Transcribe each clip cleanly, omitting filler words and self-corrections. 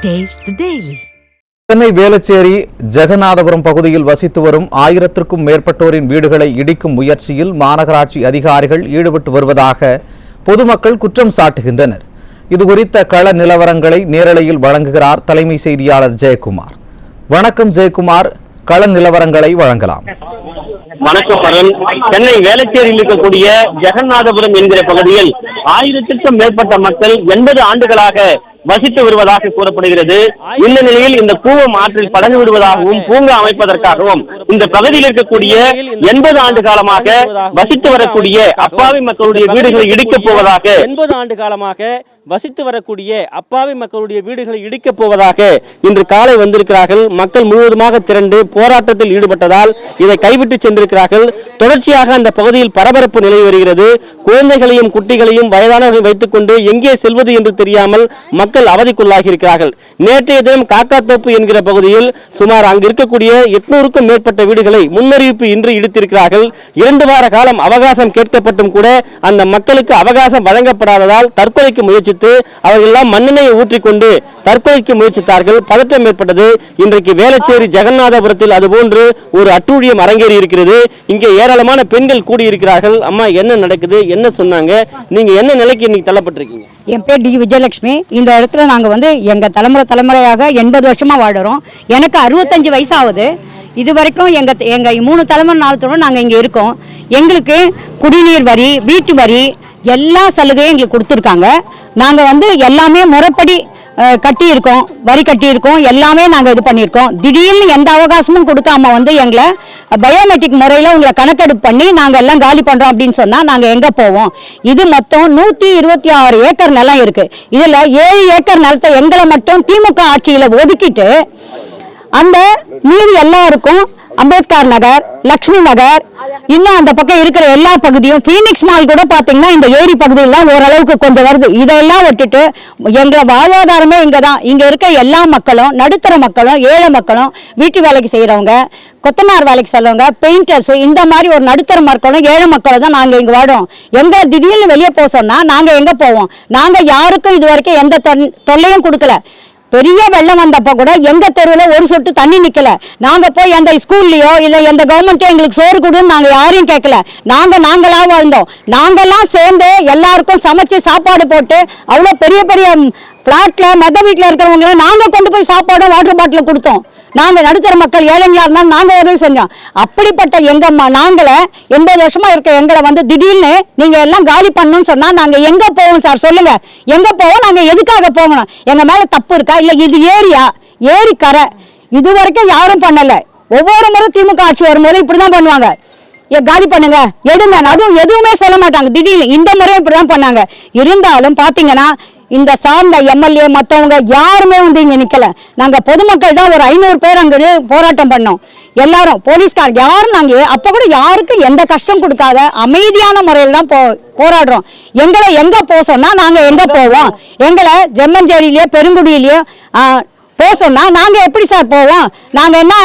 Taste the Daily. Chennai Velachery Jeganathapuram பகுதியில் வசித்து வரும் 1000க்கும் மேற்பட்டோரின் வீடுகளை இடிக்கும் முயற்சியில் மாநகராட்சி அதிகாரிகள் ஈடுபட்டு வருவதாக பொதுமக்கள் குற்றம் சாட்டுகின்றனர். இதுகுறித்த கள நிலவரங்களை நேரலையில் வழங்குகிறார் தலைமை செய்தியாளர் ஜெயக்குமார். வணக்கம் ஜெயக்குமார், கள நிலவரங்களை வழங்கலாம். வணக்கம் அருண். சென்னை வேளச்சேரியில் இருக்கக்கூடிய ஜெகநாதபுரம் என்கிற பகுதியில் 1000க்கும் மேற்பட்ட மக்கள் 80 ஆண்டுகளாக வசித்து வருவதாக கூறப்படுகிறது. இந்த நிலையில் இந்த கூவம் ஆற்றில் படகு விடுவதாகவும் பூங்கா அமைப்பதற்காகவும் இந்த பகுதியில் இருக்கக்கூடிய 80 ஆண்டு காலமாக வசித்து வரக்கூடிய அப்பாவி மக்களுடைய வீடுகளை இடிக்கப் போவதாக 80 ஆண்டு காலமாக வசித்து வரக்கூடிய அப்பாவி மக்களுடைய வீடுகளை இடிக்கப் போவதாக இன்று காலை வந்திருக்கிறார்கள். மக்கள் முழுவதுமாக திரண்டு போராட்டத்தில் ஈடுபட்டதால் இதை கைவிட்டு சென்றிருக்கிறார்கள். தொடர்ச்சியாக அந்த பகுதியில் பரபரப்பு நிலவி வருகிறது. குழந்தைகளையும் குட்டிகளையும் வயதானவர்களை வைத்துக் கொண்டு எங்கே செல்வது என்று தெரியாமல் மக்கள் அவதிக்குள்ளாகி இருக்கிறார்கள். நேற்றைய தினம் காக்காத்தோப்பு என்கிற பகுதியில் சுமார் அங்கு இருக்கக்கூடிய 800க்கும் மேற்பட்ட வீடுகளை முன்னறிவிப்பு இன்றி இடித்திருக்கிறார்கள். 2 வார காலம் அவகாசம் கேட்கப்பட்டும் கூட அந்த மக்களுக்கு அவகாசம் வழங்கப்படாததால் தற்கொலைக்கு முயற்சித்து அவர்கள் எல்லாம் மண்ணெண்ணெயை ஊற்றிக்கொண்டு தற்கொலைக்கு முயற்சித்தார்கள். பதற்றம் ஏற்பட்டது. இன்றைக்கு வேளச்சேரி ஜெகநாதபுரத்தில் அதுபோன்று ஒரு அட்டூழியம் அரங்கேறி இருக்கிறது. இங்கே ஏராளமான பெண்கள் கூடியிருக்கிறார்கள். அம்மா, என்ன நடக்குது, என்ன சொன்னாங்க, நீங்க என்ன நிலைக்கு இன்னைக்கு தள்ளப்பட்டிருக்கீங்க? என் பேர் டி விஜயலட்சுமி. இந்த இடத்துல நாங்கள் எங்கள் தலைமுறையாக 80 வருஷமாக வாடுறோம். எனக்கு 65 வயசு ஆகுது. இது வரைக்கும் எங்கள் 3 தலைமுறை 4 தலைமுறை நாங்கள் இங்கே இருக்கோம். எங்களுக்கு குடிநீர் வரி, வீட்டு வரி எல்லா சலுகையும் எங்களுக்கு கொடுத்துருக்காங்க. நாங்கள் எல்லாமே முறைப்படி கட்டியிருக்கோம், வரி கட்டியிருக்கோம், எல்லாமே நாங்கள் இது பண்ணியிருக்கோம். திடீர்னு எந்த அவகாசமும் கொடுக்காம எங்களை பயோமெட்ரிக் முறையில் உங்களை கணக்கெடுப்பு பண்ணி நாங்கள் எல்லாம் காலி பண்ணுறோம் அப்படின்னு சொன்னால் நாங்கள் எங்கே போவோம்? இது மொத்தம் 126 ஏக்கர் நிலம் இருக்குது. இதில் 7 ஏக்கர் நிலத்தை எங்களை மட்டும் திமுக ஆட்சியில் ஒதுக்கிட்டு அந்த மீதி எல்லாருக்கும் அம்பேத்கர் நகர், லக்ஷ்மி நகர், இன்னும் அந்த பக்கம் இருக்கிற எல்லா பகுதியும், பீனிக்ஸ் மால் கூட பார்த்தீங்கன்னா இந்த ஏரி பகுதியெல்லாம் ஓரளவுக்கு கொஞ்சம் வருது. இதெல்லாம் விட்டுட்டு எங்களை வாழ்வாதாரமே இங்கே தான். இங்கே இருக்க எல்லா மக்களும், நடுத்தர மக்களும், ஏழை மக்களும், வீட்டு வேலைக்கு செய்கிறவங்க, கொத்தனார் வேலைக்கு செல்லவங்க, பெயிண்டர்ஸ், இந்த மாதிரி ஒரு நடுத்தர மக்களும் ஏழை மக்களும் தான் நாங்கள் இங்கே வாடுறோம். எங்களை திடீர்னு வெளியே போக சொன்னால் நாங்கள் எங்கே போவோம்? நாங்கள் யாருக்கும் இது வரைக்கும் எந்த தொல்லையும் கொடுக்கல. பெரிய வெள்ளம் வந்தப்போ கூட எங்க தெருவில் ஒரு சொட்டு தண்ணி நிக்கல. நாங்க போய் எந்த ஸ்கூல்லையோ இல்ல எந்த கவர்மெண்ட்டோ எங்களுக்கு சோறு கொடுன்னு நாங்க யாரையும் கேட்கல. நாங்களா வாழ்ந்தோம். நாங்கெல்லாம் சேர்ந்து எல்லாருக்கும் சமைச்சு சாப்பாடு போட்டு அவ்வளோ பெரிய பெரிய பிளாட்ல மத வீட்டில் இருக்கிறவங்கள நாங்க கொண்டு போய் சாப்பாடும் வாட்டர் பாட்டில் கொடுத்தோம். நாங்க நடுத்தர மக்கள் ஏழைங்களா இருந்தாலும் நாங்க உதவி செஞ்சோம். அப்படிப்பட்ட நாங்களே 80 வருஷமா இருக்க எங்களை திடீர்னு நீங்க எல்லாம் காலி பண்ணணும்னு சொன்னா நாங்க எங்க போவோம் சார்? சொல்லுங்க, எங்க போவோம்? நாங்க எதுக்காக போகணும்? எங்க மேல தப்பு இருக்கா? இல்ல இது ஏரி கரை இது வரைக்கும் யாரும் பண்ணல. ஒவ்வொரு முறை திமுக ஆட்சி வரும்போது இப்படிதான் பண்ணுவாங்க. காலி பண்ணுங்க, எடுங்க, அதுவும் எதுவுமே சொல்ல மாட்டாங்க. திடீர்னு இந்த முறை இப்படிதான் பண்ணாங்க. இருந்தாலும் பாத்தீங்கன்னா இந்த சார்ந்த எம்எல்ஏ மற்றவங்க யாருமே இங்க நிக்கல. நாங்க பொதுமக்கள் தான் ஒரு 500 பேர் அங்க போராட்டம் பண்ணோம். எல்லாரும் போலீஸ்கார் யாரும் நாங்க அப்ப கூட யாருக்கும் எந்த கஷ்டம் கொடுக்காத அமைதியான முறையில் தான் போராடுறோம். எங்களை எங்க போக சொன்னா நாங்க எங்க போவோம்? எங்களை ஜெம்மஞ்சேரியிலயோ பெருங்குடியிலயோ போக சொன்னா நாங்க எப்படி சார் போவோம்? நாங்க என்ன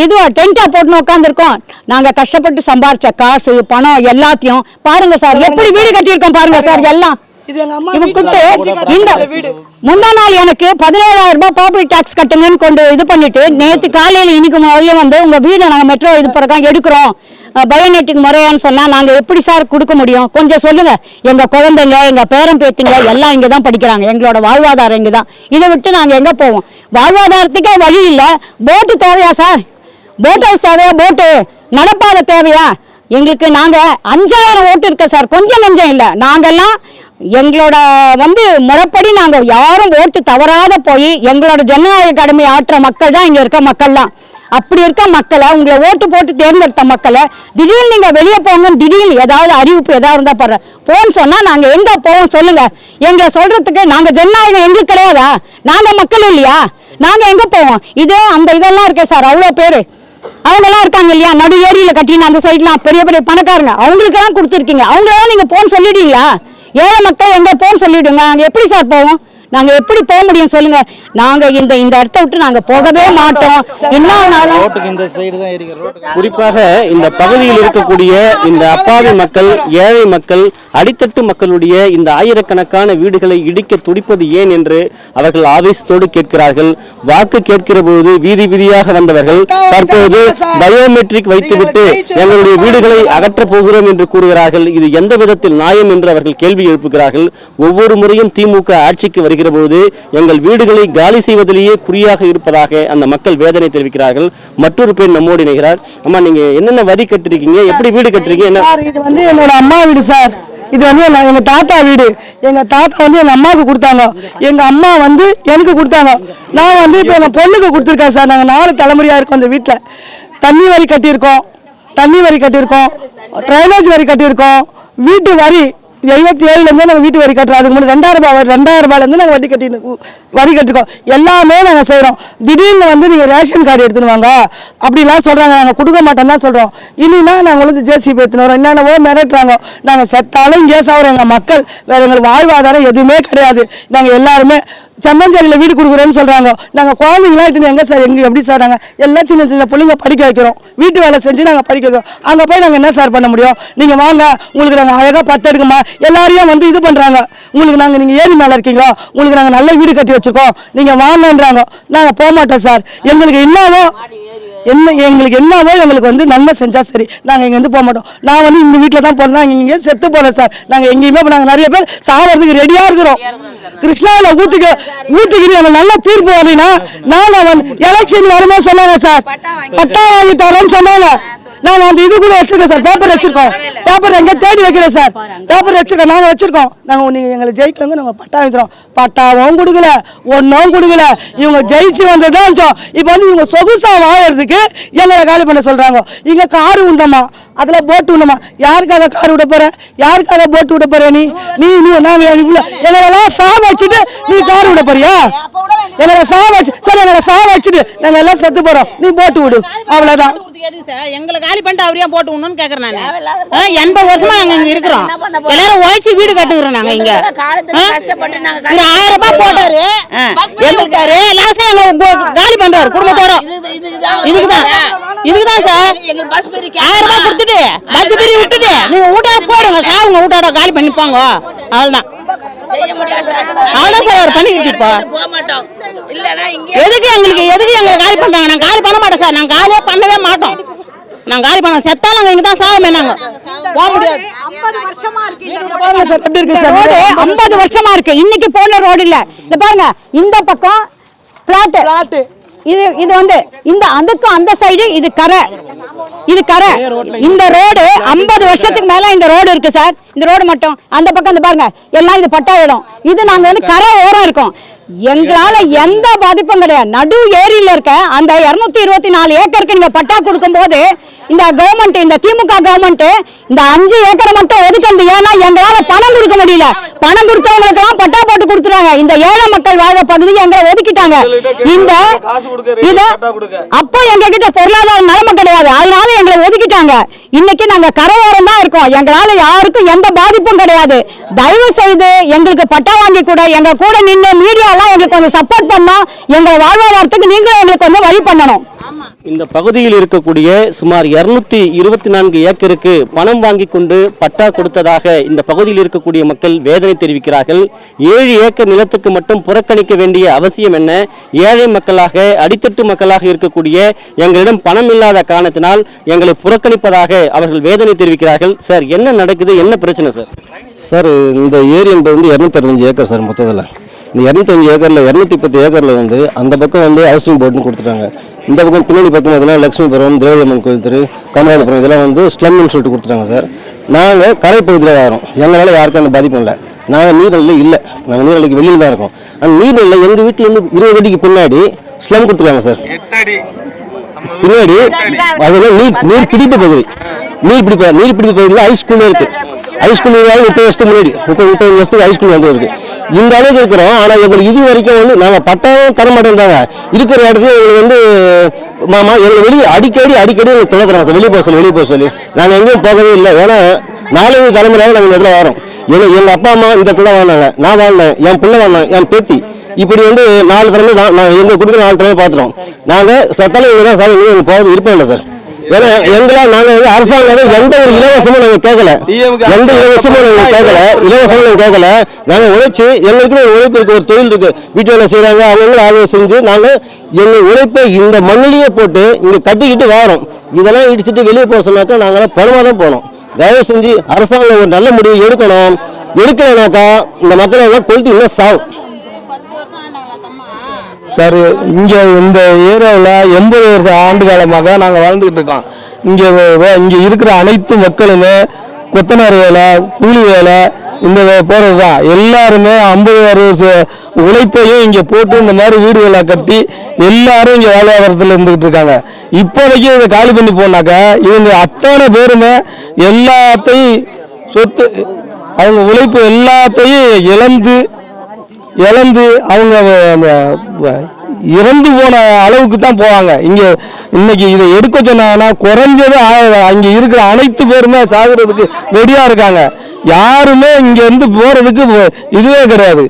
இதுவா டென்ட்டா போட்டுன்னு உட்காந்துருக்கோம்? நாங்க கஷ்டப்பட்டு சம்பாரிச்ச காசு பணம் எல்லாத்தையும் பாருங்க சார், எப்படி வீடு கட்டியிருக்கோம் பாருங்க சார். எல்லாம் முந்தா நாள் எனக்கு 17,000 ரூபாய் ப்ராப்பர்ட்டி டாக்ஸ் கட்டுங்கன்னு கொண்டு இது பண்ணிட்டு நேற்று காலையில் இன்னைக்கு முதல்ல உங்க வீடு நாங்க மெட்ரோ இது பிறகு எடுக்கிறோம் பயோமெட்ரிக் முறையான்னு சொன்னா நாங்க எப்படி சார் கொடுக்க முடியும்? கொஞ்சம் சொல்லுங்க. எங்க குழந்தைங்க, எங்க பேரன் பேத்திங்க எல்லாம் இங்கதான் படிக்கிறாங்க. எங்களோட வாழ்வாதாரம் இங்கதான். இதை விட்டு நாங்க எங்க போவோம்? வாழ்வாதாரத்துக்கே வழி இல்லை. போட்டு தேவையா சார்? போட் ஹவுஸ் தேவையா? போட்டு நடப்பாத தேவையா? எங்களுக்கு நாங்க 5000 ஓட்டு இருக்க சார், கொஞ்சம் நஞ்சம் இல்லை. நாங்கெல்லாம் எங்களோட முறைப்படி நாங்க யாரும் ஓட்டு தவறாத போய் எங்களோட ஜனநாயக கடமை ஆற்ற மக்கள் தான் இங்க இருக்க மக்கள்லாம். அப்படி இருக்க மக்களை, உங்களை ஓட்டு போட்டு தேர்ந்தெடுத்த மக்களை திடீர்னு நீங்க வெளியே போங்க, திடீர்னு ஏதாவது அறிவிப்பு ஏதாவது இருந்தா பாரு போன்னு சொன்னா நாங்க எங்க போவோம்? சொல்லுங்க. எங்களை சொல்றதுக்கு நாங்க ஜனநாயகம் எங்களுக்கு கிடையாதா? நாங்க மக்கள் இல்லையா? நாங்க எங்க போவோம்? இது அந்த இதெல்லாம் இருக்கே சார், அவ்வளோ பேரு அவங்கெல்லாம் இருக்காங்க இல்லையா? நடு ஏரியில கட்டின அந்த சைட்லாம் பெரிய பெரிய பணக்காரங்க, அவங்களுக்கு எல்லாம் கொடுத்துருக்கீங்க. அவங்களெல்லாம் நீங்க போன்னு சொல்லிடுவீங்களா? ஏழை மக்கள் எங்க போன்னு சொல்லிடுங்க. நாங்க எப்படி சார் போவோம்? நாங்கள் எப்படி போக முடியும் சொல்லுங்க. நாங்கள் இந்த இடத்த விட்டு நாங்கள் போகவே மாட்டோம். குறிப்பாக இந்த பகுதியில் இருக்கக்கூடிய இந்த அப்பாவி மக்கள், ஏழை மக்கள், அடித்தட்டு மக்களுடைய இந்த ஆயிரக்கணக்கான வீடுகளை இடிக்க துடிப்பது ஏன் என்று அவர்கள் ஆவேசத்தோடு கேட்கிறார்கள். வாக்கு கேட்கிற போது வீதி வீதியாக வந்தவர்கள் தற்போது பயோமெட்ரிக் வைத்துவிட்டு எங்களுடைய வீடுகளை அகற்றப் போகிறோம் என்று கூறுகிறார்கள். இது எந்த விதத்தில் நியாயம் என்று அவர்கள் கேள்வி எழுப்புகிறார்கள். ஒவ்வொரு முறையும் திமுக ஆட்சிக்கு வருகிற போது எங்கள் வீடுகளை காலி செய்வதிலேயே குறியாக இருப்பதாக அந்த மக்கள் வேதனை தெரிவிக்கிறார்கள். மற்றொரு பேர் நம்மோடு இணைகிறார். அம்மா, நீங்க என்னென்ன வரி கட்டிருக்கீங்க, எப்படி வீடு கட்டுறீங்க? இது வந்து என்னோட அம்மா வீடு சார். இது வந்து எங்க தாத்தா வீடு. எங்க தாத்தா வந்து எங்க அம்மாவுக்கு கொடுத்தாங்க, எங்க அம்மா வந்து எனக்கு கொடுத்தாங்க. நான் வந்து இப்போ எங்க பொண்ணுக்கு கொடுத்துருக்கேன் சார். நாங்கள் 4 தலைமுறையா இருக்கோம் இந்த வீட்டில். தண்ணி வரி கட்டியிருக்கோம், ட்ரைனேஜ் வரி கட்டியிருக்கோம், வீட்டு வரி 77லேருந்து நாங்கள் வீட்டு வரி கட்டுறோம். அதுக்கு முன்னாடி 2000 ரூபாயிலேருந்து நாங்கள் வரி கட்டிருக்கோம். எல்லாமே நாங்கள் செய்கிறோம். திடீர்னு வந்து நீங்கள் ரேஷன் கார்டு எடுத்துன்னு வாங்க அப்படிலாம் சொல்கிறாங்க. நாங்கள் கொடுக்க மாட்டோம் தான் சொல்கிறோம். இனினா நாங்கள் வந்து ஜேசிபி எடுத்துன்னு வரோம், என்னென்னவோ மிரட்டுறாங்க. நாங்கள் செத்தாலும் இங்கே சாப்பிட்றோம். எங்கள் மக்கள் வேறு எங்களுக்கு வாழ்வாதாரம் எதுவுமே கிடையாது. நாங்கள் எல்லாருமே செம்மஞ்சேரியில் வீடு கொடுக்குறோன்னு சொல்கிறாங்க. நாங்கள் குழந்தைங்களாம் இட்டு எங்கே சார், எங்கே எப்படி சார்? நாங்கள் எல்லாம் சின்ன சின்ன பிள்ளைங்க படிக்க வைக்கிறோம், வீட்டு வேலை செஞ்சு நாங்கள் படிக்க வைக்கிறோம். அங்கே போய் நாங்கள் என்ன சார் பண்ண முடியும்? நீங்கள் வாங்க, உங்களுக்கு நாங்கள் அழகாக 10 எடுக்குமா எல்லாரையும் வந்து இது பண்ணுறாங்க. உங்களுக்கு நீங்கள் ஏரி மேலே இருக்கீங்களோ, உங்களுக்கு நாங்கள் நல்ல வீடு கட்டி வச்சுருக்கோம், நீங்கள் வாங்கன்றாங்க. நாங்கள் போக மாட்டோம் சார். எங்களுக்கு எங்களுக்கு வந்து நன்மை செஞ்சால் சரி, நாங்கள் இங்கேருந்து போக மாட்டோம். நான் வந்து இந்த வீட்டில் தான் போகிறேன், நாங்கள் இங்கே செத்து போகிறேன் சார். நாங்கள் எங்கேயுமே நாங்கள் நிறைய பேர் சாகிறதுக்கு ரெடியாக இருக்கிறோம். கிருஷ்ணாவில் ஊத்துக்கிட்டு எங்களுக்கு நல்ல தீர்ப்பு வரலைன்னா நாங்கள் வந்து எலெக்ஷன் வரும்போது சொன்னாங்க சார், பட்டா வாங்கி தரோன்னு சொன்னாங்க. நாங்கள் அந்த இது கூட வச்சிருக்கோம் சார், பேப்பர் வச்சிருக்கோம். பேப்பர் எங்கே தேடி வைக்கிறோம் சார், பேப்பர் வச்சிருக்கோம், நாங்கள் வச்சிருக்கோம். நாங்கள் நீங்கள் எங்களை ஜெயிக்கவங்க நாங்கள் பட்டா வைக்கிறோம். பட்டாவும் கொடுக்கல, ஒன்றும் கொடுக்கல. இவங்க ஜெயிச்சு வந்ததுதான் வச்சோம். இப்போ வந்து இவங்க சொகுசா வாழறதுக்கு எங்களை காலி பண்ண சொல்கிறாங்க. இங்கே காரு உண்டமா, அதில் போட்டு விடணுமா? யாருக்காக கார் விட போற, யாருக்காக போட்டு விட போற? நீ நாங்கள் எங்களெல்லாம் சாவ வச்சுட்டு நீ கார் விட போறியா? எங்களை சாவ வச்சு சரி, எங்களை சாவ வச்சுட்டு நாங்கள் எல்லாம் செத்து போறோம், நீ போட்டு விடு, அவ்வளோதான். எங்களை காலி பண்ணிட்டு அவரையா போட்டு விடணும்னு கேட்கறேன் நான். 80 வருஷமா நாங்க இங்க இருக்கிறோம், எல்லாரும் உழைச்சி வீடு கட்டுக்கிறோம். நாங்க இங்க 1000 ரூபாய் போட்டாரு எங்களுக்காரு, லாஸ்ட் எங்களை காலி பண்றாரு குடும்பத்தோட. இதுக்குதான் சார் 1000 ரூபாய் கொடுத்துட்டு பஸ் பிரி விட்டுட்டு நீங்க வீட்டோட போடுங்க சார், உங்க வீட்டோட காலி பண்ணிப்பாங்க. அவ்வளவுதான் சார் அவர் பண்ணிக்கிட்டு. இப்போ எதுக்கு எங்களை காலி பண்றாங்க? நாங்க காலி பண்ண மாட்டோம் சார், நாங்க காலியே பண்ணவே மாட்டோம். நாங்க காலி பண்ண செத்தா நாங்க இங்கதான் சாவமே, நாங்க போக முடியாது. 50 வருஷமா இருக்கு, இன்னைக்கு போன ரோடு இல்ல. இந்த பாருங்க, இந்த பக்கம் பிளாட், இது வந்து இந்த அதுக்கும் அந்த சைடு இது கரை. இந்த ரோடு 50 வருஷத்துக்கு மேல இந்த ரோடு இருக்கு சார். இந்த ரோடு மட்டும் அந்த பக்கம் இந்த பாருங்க எல்லாம் இது பட்டா இடம். இது நாங்க வந்து கரை ஓரம் இருக்கோம். எங்களால எந்த பாதிப்பும் கிடையாது. நடு ஏரியில இருக்க அந்த 224 ஏக்கருக்கு நீங்க பட்டா கொடுக்கும் போது இந்த கவர்மெண்ட், இந்த திமுக கவர்மெண்ட் இந்த 5 ஏக்கரை மட்டும் ஒதுக்கி, ஏன்னா எங்களால பணம் கொடுக்க முடியல. பணம் கொடுத்தவங்களுக்கு எல்லாம் பட்டா போட்டு கொடுத்துறாங்க. இந்த ஏழை மக்கள் வாழ்ற பகுதியை எங்களை ஒதுக்கிட்டாங்க. அப்போ எங்க கிட்ட பொருளாதார நிலைமை கிடையாது, அதனால எங்களை ஒதுக்கிட்டாங்க. இன்னைக்கு நாங்க கரையோரம் தான் இருக்கோம், எங்களால யாருக்கும் எந்த பாதிப்பும் கிடையாது. தயவு செய்து எங்களுக்கு பட்டா வாங்கி கூட எங்க கூட நின்று மீடியா எல்லாம் எங்களுக்கு கொஞ்சம் சப்போர்ட் பண்ணோம். எங்க வாழ்வாதாரத்துக்கு நீங்களும் எங்களுக்கு கொஞ்சம் வழி பண்ணணும். இந்த பகுதியில் இருக்கக்கூடிய சுமார் 224 ஏக்கருக்கு பணம் வாங்கி கொண்டு பட்டா கொடுத்ததாக இந்த பகுதியில் இருக்கக்கூடிய மக்கள் வேதனை தெரிவிக்கிறார்கள். 7 ஏக்கர் நிலத்துக்கு மட்டும் புறக்கணிக்க வேண்டிய அவசியம் என்ன? ஏழை மக்களாக, அடித்தட்டு மக்களாக இருக்கக்கூடிய எங்களிடம் பணம் இல்லாத காரணத்தினால் எங்களை புறக்கணிப்பதாக அவர்கள் வேதனை தெரிவிக்கிறார்கள். சார், என்ன நடக்குது, என்ன பிரச்சனை சார்? சார், இந்த ஏரி என்பது வந்து 265 ஏக்கர் சார். மொத்தத்தில் இந்த 205 ஏக்கரில் 210 ஏக்கரில் வந்து அந்த பக்கம் வந்து ஹவுசிங் போர்டுன்னு கொடுத்துட்டாங்க. இந்த பக்கம் பின்னாடி பக்கம் இதெல்லாம் லட்சுமிபுரம், திரௌபதி கோயில் தெரு, கமலாபுரம் இதெல்லாம் வந்து ஸ்லம்னு சொல்லிட்டு கொடுத்துட்டாங்க சார். நாங்கள் கரை பகுதியில் வரோம், எங்களால் யாருக்கும் அந்த பாதிப்பும் இல்லை. நாங்கள் நீர்நிலை இல்லை, நாங்கள் நீர்நிலைக்கு வெளியில் தான் இருக்கோம். அந்த நீர்நிலை எங்கள் வீட்டிலேருந்து 20 அடிக்கு பின்னாடி ஸ்லம் கொடுத்துருக்காங்க சார். பின்னாடி அதெல்லாம் நீர் பிடிப்பு பகுதி. நீர் பிடிப்பு பகுதியில் ஹைஸ்கூலே இருக்குது. ஹைஸ்கூல் 30 வருஷத்துக்கு முன்னாடி 30 வருஷத்துக்கு ஹைஸ்கூல் வந்து இருக்கு. இந்த அளவுக்கு இருக்கிறோம். ஆனால் எங்களுக்கு இது வரைக்கும் வந்து நாங்கள் பட்டம் தர மாட்டேன்றாங்க. இருக்கிற இடத்துல எங்களுக்கு வந்து மாமா எங்களை வெளியே அடிக்கடி எங்களுக்கு துணை தராங்க சார். வெளியே போக சொல்லி நாங்கள் எங்கேயும் போகவே இல்லை. ஏன்னா 4 தலைமுறையாக நாங்கள் இதில் வரோம். எங்கள் அப்பா அம்மா இந்த இடத்துல வாழ்ந்தாங்க, நான் வாழ்ந்தேன், என் பிள்ளை வாழ்ந்தேன், என் பேத்தி, இப்படி வந்து 4 தலைமை நான் எங்கள் குடும்பத்தில் 4 தலைமை பார்த்துட்டோம். நாங்கள் சத்தாலும் இங்கே தான் சார், எங்களுக்கு போகிறது இருப்போம் இல்லை சார். ஏன்னா எங்களால் நாங்கள் வந்து அரசாங்கம் எந்த ஒரு இலவசமும் நாங்கள் கேட்கல, எந்த இலவசமும் நாங்கள் கேட்கல, இலவசமும் நாங்கள் கேட்கல. நாங்கள் உழைச்சி எங்களுக்குன்னு ஒரு உழைப்பு இருக்குது, ஒரு தொழில் இருக்குது, வீட்டு வேலை செய்கிறாங்க, அவங்களும் ஆளுநர் செஞ்சு நாங்கள் எங்கள் உழைப்பை இந்த மண்ணிலேயே போட்டு இங்கே கட்டிக்கிட்டு வாரோம். இதெல்லாம் இடிச்சுட்டு வெளியே போக சொன்னாக்கா நாங்களாம் பணமாக தான் போனோம். தயவு செஞ்சு அரசாங்கம் ஒரு நல்ல முடிவு எடுக்கணும். எடுக்கலைனாக்கா இந்த மக்களை எல்லாம் கொளுத்து இன்னும் சாகும் சார். இங்கே இந்த ஏரியாவில் 80 வருஷ ஆண்டு காலமாக நாங்கள் வாழ்ந்துக்கிட்டு இருக்கோம். இங்கே இருக்கிற அனைத்து மக்களுமே கொத்தனார் வேலை, கூலி வேலை, இந்த போகிறது தான். எல்லாருமே 50 வருஷ உழைப்பையும் இங்கே போட்டு இந்த மாதிரி வீடுகளை கட்டி எல்லாரும் இங்கே வாழ்வாதாரத்தில் இருந்துக்கிட்டு இருக்காங்க. இப்போதைக்கு இதை காலி பண்ணி போனாக்கா இவங்க அத்தனை பேருமே எல்லாத்தையும் சொத்து, அவங்க உழைப்பு எல்லாத்தையும் இழந்து அவங்க இறந்து போன அளவுக்கு தான் போவாங்க. இங்கே இன்னைக்கு இதை எடுக்க சொன்னாங்கன்னா குறைஞ்சது அங்கே இருக்கிற அனைத்து பேருமே சாகுறதுக்கு ரெடியாக இருக்காங்க. யாருமே இங்கேருந்து போகிறதுக்கு இதுவே கிடையாது.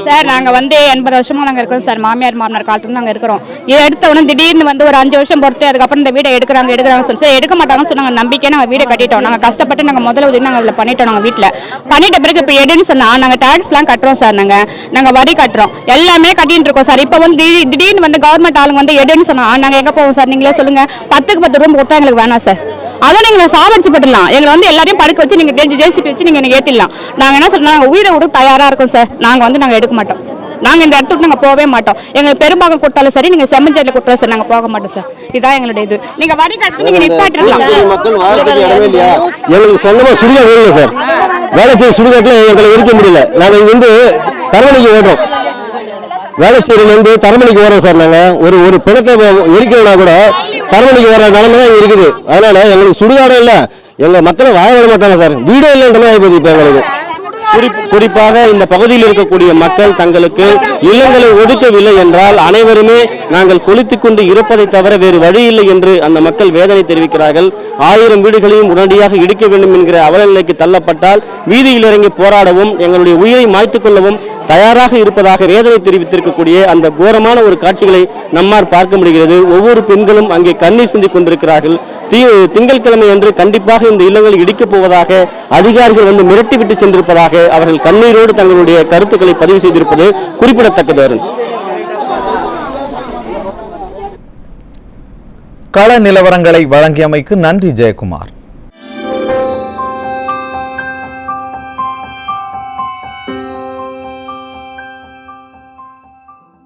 சார் நாங்கள் வந்து 80 வருஷமா நாங்கள் இருக்கிறோம் சார். மாமனார் காலத்துல நாங்கள் இருக்கிறோம். இதை எடுத்த உடனே திடீர்னு வந்து ஒரு 5 வருஷம் பொறுத்து அதுக்கப்புறம் இந்த வீடை எடுக்கிறாங்க சொல்லி சார் எடுக்க மாட்டாங்கன்னு சொன்னாங்க. நம்பிக்கை நாங்கள் வீடை கட்டிட்டோம். நாங்கள் கஷ்டப்பட்டு நாங்கள் முதல்ல உதவி நாங்கள் அதில் பண்ணிட்டோம். நாங்கள் வீட்டில் பண்ணிட்ட பிறகு இப்போ எடுன்னு சொன்னால் நாங்கள் டேக்ஸ்லாம் கட்டுறோம் சார். நாங்கள் வரி கட்டுறோம், எல்லாமே கட்டிட்டு இருக்கோம் சார். இப்போ வந்து திடீர்னு வந்து கவர்மெண்ட் ஆளுங்க வந்து எடுன்னு சொன்னால் நாங்கள் எங்கே போவோம் சார்? நீங்களே சொல்லுங்கள். 10க்கு 10 ரூம் கொடுத்தா எங்களுக்கு வேணாம் சார். அதை நீங்கள் சாவடிச்சு போட்டுடலாம். எங்களை வந்து எல்லாரையும் படுக்க வச்சு நீங்கள் ஜேசிபி வச்சு நீங்கள் எனக்கு ஏற்றிடலாம். நாங்கள் என்ன சொல்றோம், நாங்கள் உயிரை விட தயாராக இருக்கோம் சார். நாங்கள் எடுக்க மாட்டோம். நாங்கள் இந்த இடத்துக்கு நாங்கள் போகவே மாட்டோம். எங்களுக்கு பெரும்பாகம் கொடுத்தாலும் சரி, நீங்கள் செம்மஞ்சேரியில் கொடுத்தாலும் சரி, நாங்கள் போக மாட்டோம் சார். இதுதான் எங்களுடைய இது. நீங்கள் வரி கட்டி நீங்கள் நிப்பாட்டிடலாம். மக்கள் வாழ்க்கை இடமே இல்லையா? எங்களுக்கு சொந்தமாக சுடுகாடு இல்லை சார். வேளச்சேரி சுடுகாட்டில் எங்களை இருக்க முடியல. நாங்கள் இங்கேருந்து தரமணிக்கு ஓடுறோம். வேளச்சேரியிலேருந்து தரமணிக்கு ஓடுறோம் சார். நாங்கள் ஒரு பிணத்தை எரிக்கிறோம்னா கூட தரமணிக்கு வர நிலைமை தான் இங்கே இருக்குது. அதனால எங்களுக்கு சுடுகாடும் இல்லை, எங்கள் மக்களை வாழ விட மாட்டாங்க சார். வீடே இல்லைன்ற மாதிரி ஆகிப்போகுது இப்போ எங்களுக்கு. குறிப்பாக இந்த பகுதியில் இருக்கக்கூடிய மக்கள் தங்களுக்கு இல்லங்களை ஒதுக்கவில்லை என்றால் அனைவருமே நாங்கள் கொளுத்திக் கொண்டு இருப்பதை தவிர வேறு வழி இல்லை என்று அந்த மக்கள் வேதனை தெரிவிக்கிறார்கள். 1000 வீடுகளையும் உடனடியாக இடிக்க வேண்டும் என்கிற அவலநிலைக்கு தள்ளப்பட்டால் வீதியில் இறங்கி போராடவும் எங்களுடைய உயிரை மாய்த்துக் கொள்ளவும் தயாராக இருப்பதாக வேதனை தெரிவித்திருக்கக்கூடிய அந்த கோரமான ஒரு காட்சிகளை நம்மால் பார்க்க முடிகிறது. ஒவ்வொரு பெண்களும் அங்கே கண்ணீர் சிந்திக் கொண்டிருக்கிறார்கள். திங்கட்கிழமை அன்று கண்டிப்பாக இந்த இல்லங்களை இடிக்கப் போவதாக அதிகாரிகள் வந்து மிரட்டிவிட்டு சென்றிருப்பதாக அவர்கள் கண்ணீரோடு தங்களுடைய கருத்துக்களை பதிவு செய்திருப்பது குறிப்பிடத்தக்கது. கள நிலவரங்களை வழங்கியமைக்கு நன்றி ஜெயக்குமார்.